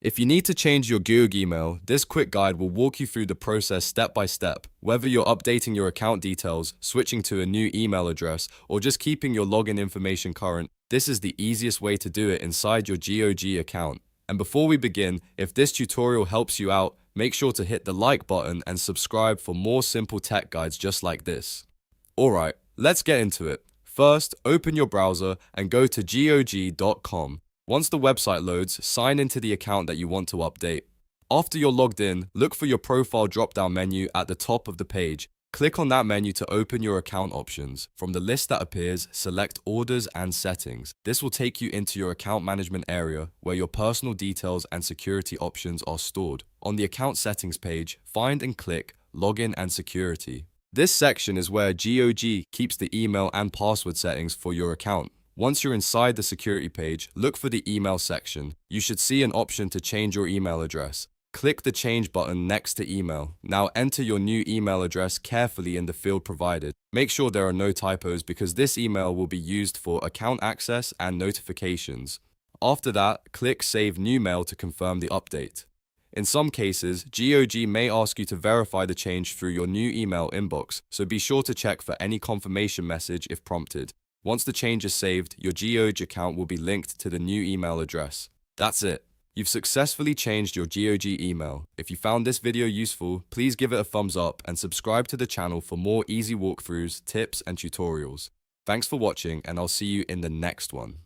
If you need to change your GOG email, this quick guide will walk you through the process step by step. Whether you're updating your account details, switching to a new email address, or just keeping your login information current, this is the easiest way to do it inside your GOG account. And before we begin, if this tutorial helps you out, make sure to hit the like button and subscribe for more simple tech guides just like this. Alright, let's get into it. First, open your browser and go to GOG.com. Once the website loads, sign into the account that you want to update. After you're logged in, look for your profile drop-down menu at the top of the page. Click on that menu to open your account options. From the list that appears, select Orders and Settings. This will take you into your account management area, where your personal details and security options are stored. On the Account Settings page, find and click Login and Security. This section is where GOG keeps the email and password settings for your account. Once you're inside the security page, look for the email section. You should see an option to change your email address. Click the change button next to email. Now enter your new email address carefully in the field provided. Make sure there are no typos because this email will be used for account access and notifications. After that, click Save New Mail to confirm the update. In some cases, GOG may ask you to verify the change through your new email inbox, so be sure to check for any confirmation message if prompted. Once the change is saved, your GOG account will be linked to the new email address. That's it. You've successfully changed your GOG email. If you found this video useful, please give it a thumbs up and subscribe to the channel for more easy walkthroughs, tips, and tutorials. Thanks for watching, and I'll see you in the next one.